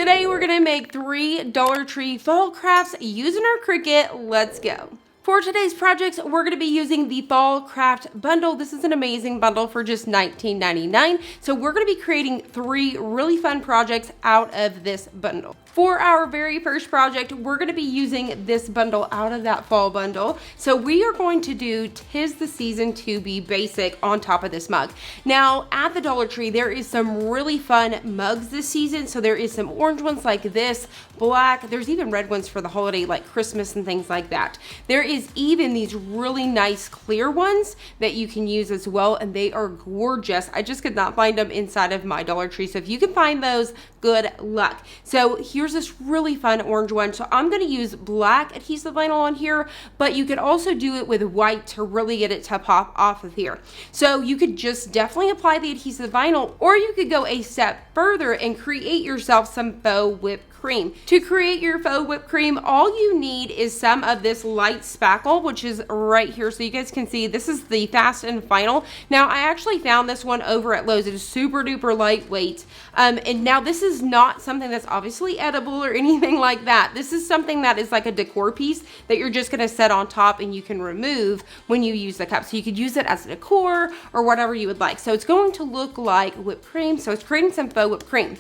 Today we're gonna make 3 Dollar Tree fall crafts using our Cricut. Let's go. For today's projects, we're going to be using the Fall Craft Bundle. This is an amazing bundle for just $19.99. So we're going to be creating 3 really fun projects out of this bundle. For our very first project, we're going to be using this bundle out of that fall bundle. So we are going to do 'Tis the Season to Be Basic on top of this mug. Now, at the Dollar Tree, there is some really fun mugs this season. So there is some orange ones like this, black. There's even red ones for the holiday like Christmas and things like that. There is even these really nice clear ones that you can use as well, and they are gorgeous. I just could not find them inside of my Dollar Tree. So if you can find those, good luck. So here's this really fun orange one. So I'm going to use black adhesive vinyl on here, but you could also do it with white to really get it to pop off of here. So you could just definitely apply the adhesive vinyl, or you could go a step further and create yourself some faux whipped cream. To create your faux whipped cream, all you need is some of this light spackle, which is right here. So you guys can see this is the Fast and Final. Now I actually found this one over at Lowe's. It is super duper lightweight. And now this is not something that's obviously edible or anything like that. This is something that is like a decor piece that you're just gonna set on top and you can remove when you use the cup. So you could use it as a decor or whatever you would like. So it's going to look like whipped cream. So it's creating some faux whipped cream.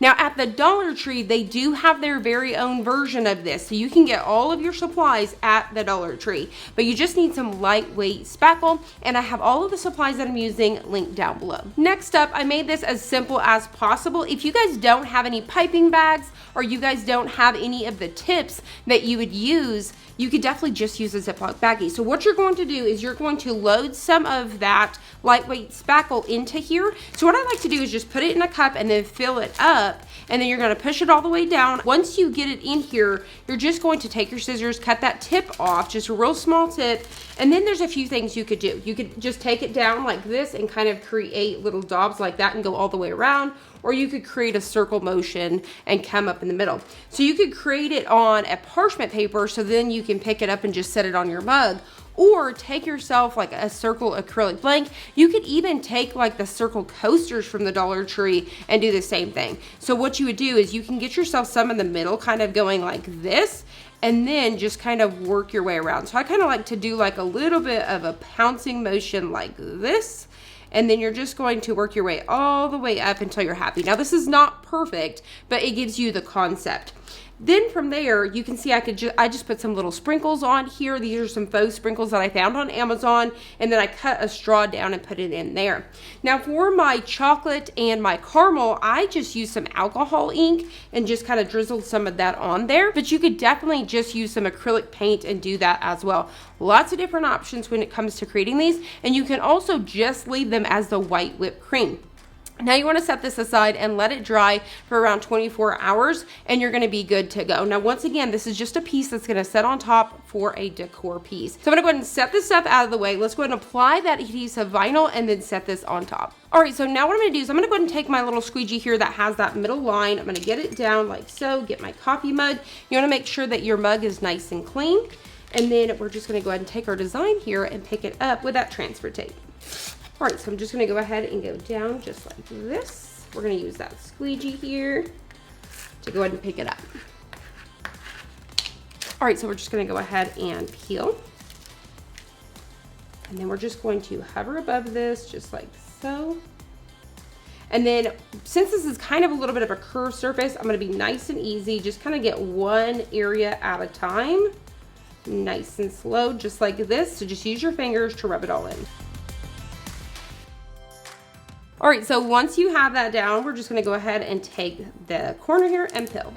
Now at the Dollar Tree, they do have their very own version of this. So you can get all of your supplies at the Dollar Tree, but you just need some lightweight spackle, and I have all of the supplies that I'm using linked down below. Next up, I made this as simple as possible. If you guys don't have any piping bags, or you guys don't have any of the tips that you would use, you could definitely just use a Ziploc baggie. So what you're going to do is you're going to load some of that lightweight spackle into here. So what I like to do is just put it in a cup and then fill it up, and then you're going to push it all the way down. Once you get it in here, you're just going to take your scissors, cut that tip off, just a real small tip, and then there's a few things you could do. You could just take it down like this and kind of create little daubs like that and go all the way around, or you could create a circle motion and come up in the middle. So you could create it on a parchment paper, so then you can pick it up and just set it on your mug. Or take yourself like a circle acrylic blank. You could even take like the circle coasters from the Dollar Tree and do the same thing. So what you would do is you can get yourself some in the middle, kind of going like this, and then just kind of work your way around. So I kind of like to do like a little bit of a pouncing motion like this, and then you're just going to work your way all the way up until you're happy. Now this is not perfect, but it gives you the concept. Then from there, you can see I just put some little sprinkles on here. These are some faux sprinkles that I found on Amazon, and then I cut a straw down and put it in there. Now for my chocolate and my caramel, I just used some alcohol ink and just kind of drizzled some of that on there, but you could definitely just use some acrylic paint and do that as well. Lots of different options when it comes to creating these, and you can also just leave them as the white whipped cream. Now you want to set this aside and let it dry for around 24 hours, and you're going to be good to go. Now once again, this is just a piece that's going to sit on top for a decor piece. So I'm going to go ahead and set this stuff out of the way. Let's go ahead and apply that adhesive vinyl and then set this on top. All right, so now what I'm going to do is I'm going to go ahead and take my little squeegee here that has that middle line. I'm going to get it down like so, get my coffee mug. You want to make sure that your mug is nice and clean. And then we're just going to go ahead and take our design here and pick it up with that transfer tape. All right, so I'm just gonna go ahead and go down just like this. We're gonna use that squeegee here to go ahead and pick it up. All right, so we're just gonna go ahead and peel. And then we're just going to hover above this just like so. And then since this is kind of a little bit of a curved surface, I'm gonna be nice and easy, just kind of get one area at a time. Nice and slow, just like this. So just use your fingers to rub it all in. All right, so once you have that down, we're just gonna go ahead and take the corner here and peel.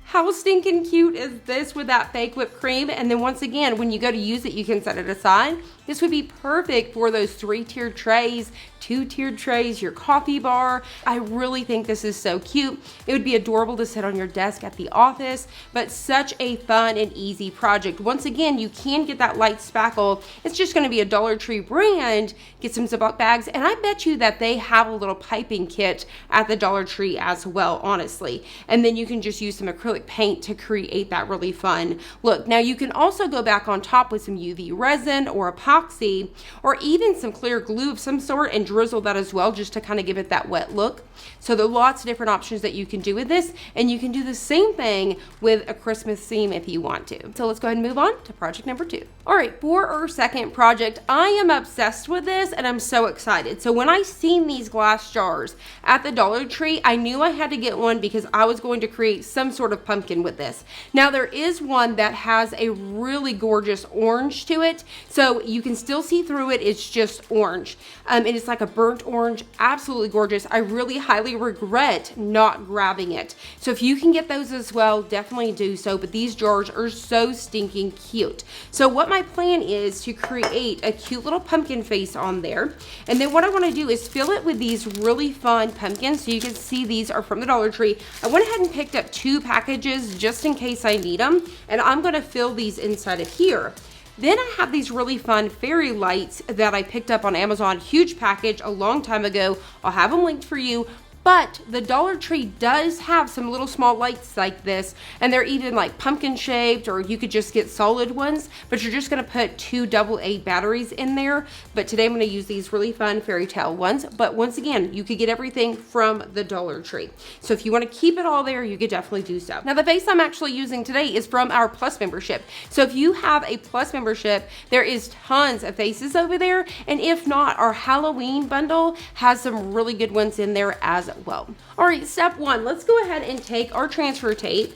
How stinking cute is this with that fake whipped cream? And then once again, when you go to use it, you can set it aside. This would be perfect for those 3-tiered trays, 2-tiered trays, your coffee bar. I really think this is so cute. It would be adorable to sit on your desk at the office, but such a fun and easy project. Once again, you can get that light spackle. It's just gonna be a Dollar Tree brand. Get some Ziploc bags, and I bet you that they have a little piping kit at the Dollar Tree as well, honestly. And then you can just use some acrylic acrylic paint to create that really fun look. Now you can also go back on top with some UV resin or epoxy or even some clear glue of some sort and drizzle that as well, just to kind of give it that wet look. So there are lots of different options that you can do with this, and you can do the same thing with a Christmas theme if you want to. So let's go ahead and move on to project number 2. All right, for our second project, I am obsessed with this and I'm so excited. So when I seen these glass jars at the Dollar Tree, I knew I had to get one because I was going to create some sort of pumpkin with this. Now there is one that has a really gorgeous orange to it, so you can still see through it. It's just orange, and it's like a burnt orange, absolutely gorgeous. I really highly regret not grabbing it. So if you can get those as well, definitely do so. But these jars are so stinking cute. So what my plan is to create a cute little pumpkin face on there, and then what I want to do is fill it with these really fun pumpkins. So you can see these are from the Dollar Tree. I went ahead and picked up 2 packages just in case I need them, and I'm going to fill these inside of here. Then I have these really fun fairy lights that I picked up on Amazon, huge package a long time ago. I'll have them linked for you. But the Dollar Tree does have some little small lights like this, and they're even like pumpkin shaped, or you could just get solid ones, but you're just gonna put 2 AA batteries in there. But today I'm gonna use these really fun fairy tale ones. But once again, you could get everything from the Dollar Tree. So if you wanna keep it all there, you could definitely do so. Now the face I'm actually using today is from our Plus membership. So if you have a Plus membership, there is tons of faces over there. And if not, our Halloween bundle has some really good ones in there as well. All right, step 1, let's go ahead and take our transfer tape,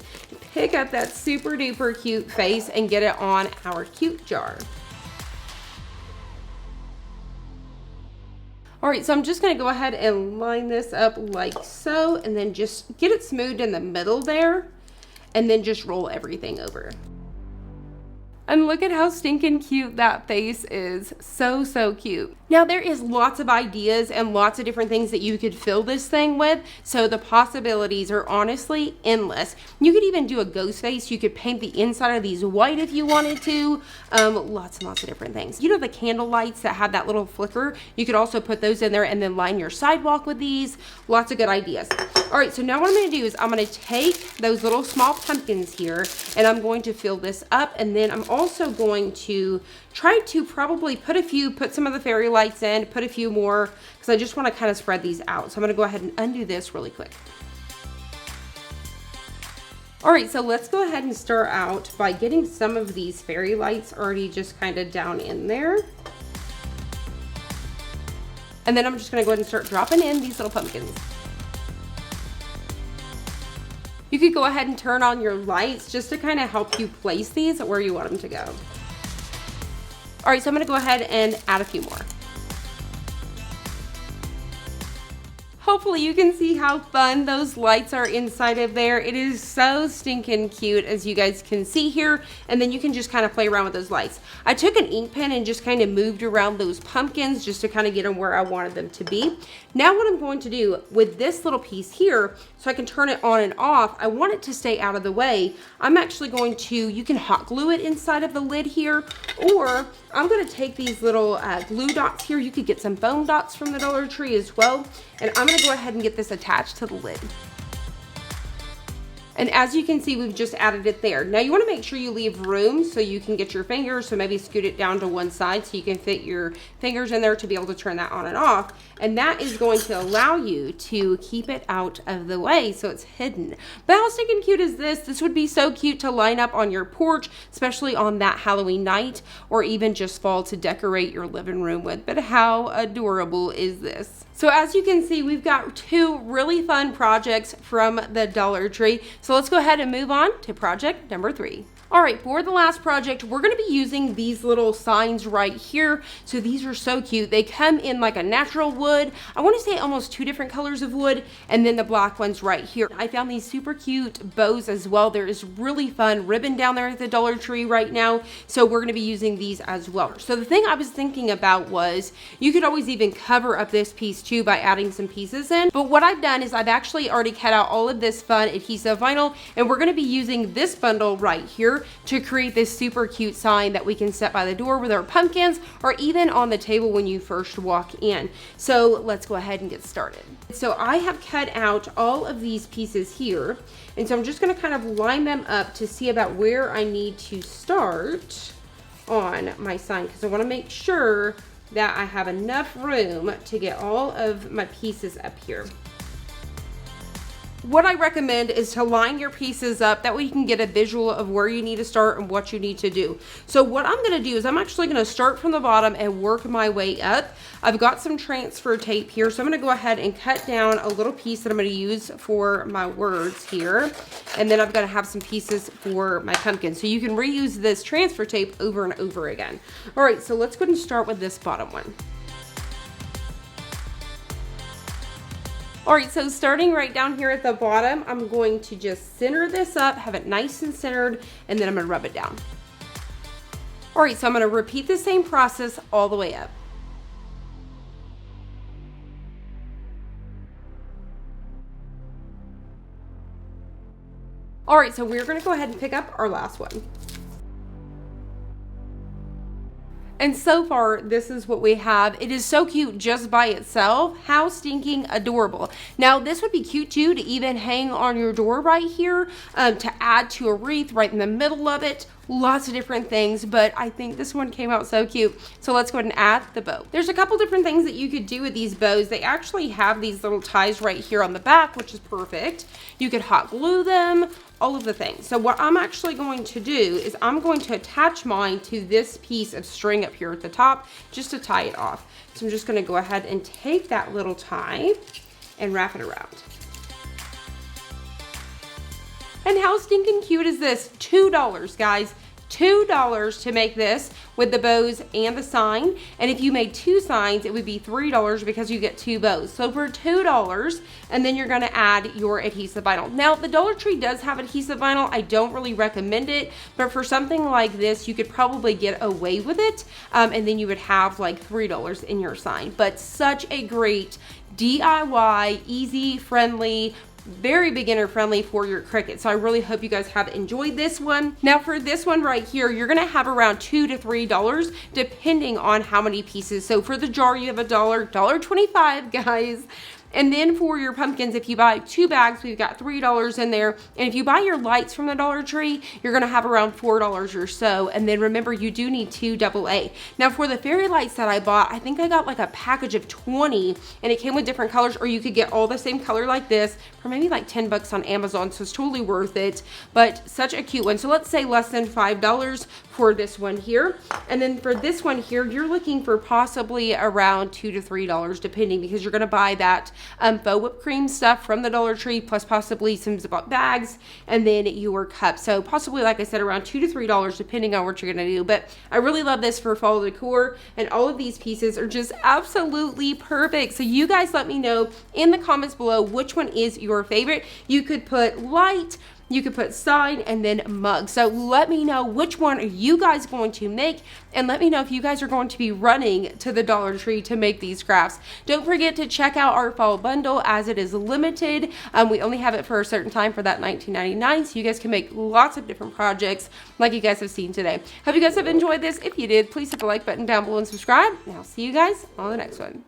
pick up that super duper cute face and get it on our cute jar. All right, so I'm just gonna go ahead and line this up like so, and then just get it smoothed in the middle there, and then just roll everything over. And look at how stinking cute that face is. So, so cute. Now there is lots of ideas and lots of different things that you could fill this thing with. So the possibilities are honestly endless. You could even do a ghost face. You could paint the inside of these white if you wanted to. Lots and lots of different things. You know the candle lights that have that little flicker? You could also put those in there and then line your sidewalk with these. Lots of good ideas. All right, so now what I'm gonna do is I'm gonna take those little small pumpkins here and I'm going to fill this up, and then I'm also going to try to probably put some of the fairy lights in, put a few more, because I just want to kind of spread these out. So I'm going to go ahead and undo this really quick. All right, so let's go ahead and start out by getting some of these fairy lights already just kind of down in there. And then I'm just going to go ahead and start dropping in these little pumpkins. You could go ahead and turn on your lights just to kind of help you place these where you want them to go. All right, so I'm gonna go ahead and add a few more. Hopefully you can see how fun those lights are inside of there. It is so stinking cute, as you guys can see here. And then you can just kind of play around with those lights. I took an ink pen and just kind of moved around those pumpkins just to kind of get them where I wanted them to be. Now what I'm going to do with this little piece here, so I can turn it on and off, I want it to stay out of the way. I'm actually going to, you can hot glue it inside of the lid here, or I'm going to take these little glue dots here. You could get some foam dots from the Dollar Tree as well. And I'm going to go ahead and get this attached to the lid. And as you can see, we've just added it there. Now you want to make sure you leave room so you can get your fingers, so maybe scoot it down to one side so you can fit your fingers in there to be able to turn that on and off. And that is going to allow you to keep it out of the way so it's hidden. But how stinking cute is this? This would be so cute to line up on your porch, especially on that Halloween night, or even just fall to decorate your living room with. But how adorable is this? So as you can see, we've got 2 really fun projects from the Dollar Tree. So let's go ahead and move on to project number 3. All right, for the last project, we're gonna be using these little signs right here. So these are so cute. They come in like a natural wood. I wanna say almost 2 different colors of wood, and then the black ones right here. I found these super cute bows as well. There is really fun ribbon down there at the Dollar Tree right now. So we're gonna be using these as well. So the thing I was thinking about was, you could always even cover up this piece too by adding some pieces in. But what I've done is I've actually already cut out all of this fun adhesive vinyl, and we're gonna be using this bundle right here. here to create this super cute sign that we can set by the door with our pumpkins or even on the table when you first walk in. So let's go ahead and get started. So I have cut out all of these pieces here, and so I'm just going to kind of line them up to see about where I need to start on my sign, because I want to make sure that I have enough room to get all of my pieces up here. What I recommend is to line your pieces up, that way you can get a visual of where you need to start and what you need to do. So what I'm going to do is I'm actually going to start from the bottom and work my way up. I've got some transfer tape here, so I'm going to go ahead and cut down a little piece that I'm going to use for my words here, and then I'm going to have some pieces for my pumpkin, so you can reuse this transfer tape over and over again. All right, so let's go ahead and start with this bottom one. All right, so starting right down here at the bottom, I'm going to just center this up, have it nice and centered, and then I'm gonna rub it down. All right, so I'm gonna repeat the same process all the way up. All right, so we're gonna go ahead and pick up our last one. And so far, this is what we have. It is so cute just by itself. How stinking adorable. Now, this would be cute too to even hang on your door right here, to add to a wreath right in the middle of it. Lots of different things, but I think this one came out so cute. So let's go ahead and add the bow. There's a couple different things that you could do with these bows. They actually have these little ties right here on the back, which is perfect. You could hot glue them, all of the things. So what I'm actually going to do is I'm going to attach mine to this piece of string up here at the top, just to tie it off. So I'm just gonna go ahead and take that little tie and wrap it around. And how stinking cute is this? $2, guys. $2 to make this with the bows and the sign. And if you made 2 signs, it would be $3 because you get 2 bows. So for $2, and then you're gonna add your adhesive vinyl. Now, the Dollar Tree does have adhesive vinyl. I don't really recommend it, but for something like this, you could probably get away with it. And then you would have like $3 in your sign. But such a great DIY, easy, friendly, very beginner friendly for your Cricut. So I really hope you guys have enjoyed this one. Now for this one right here, you're gonna have around $2 to $3 depending on how many pieces. So for the jar, you have $1.25, guys. And then for your pumpkins, if you buy 2 bags, we've got $3 in there. And if you buy your lights from the Dollar Tree, you're gonna have around $4 or so. And then remember, you do need 2 AA. Now for the fairy lights that I bought, I think I got like a package of 20, and it came with different colors, or you could get all the same color like this for maybe like 10 bucks on Amazon. So it's totally worth it, but such a cute one. So let's say less than $5 for this one here. And then for this one here, you're looking for possibly around $2 to $3 depending, because you're gonna buy that faux whipped cream stuff from the Dollar Tree, plus possibly some Ziploc bags, and then your cup. So possibly, like I said, around $2 to $3 depending on what you're gonna do. But I really love this for fall decor, and all of these pieces are just absolutely perfect. So you guys let me know in the comments below which one is your favorite. You could put light, you could put sign, and then mug. So let me know which one are you guys going to make, and let me know if you guys are going to be running to the Dollar Tree to make these crafts. Don't forget to check out our fall bundle, as it is limited. We only have it for a certain time for that $19.99, so you guys can make lots of different projects like you guys have seen today. Hope you guys have enjoyed this. If you did, please hit the like button down below and subscribe, and I'll see you guys on the next one.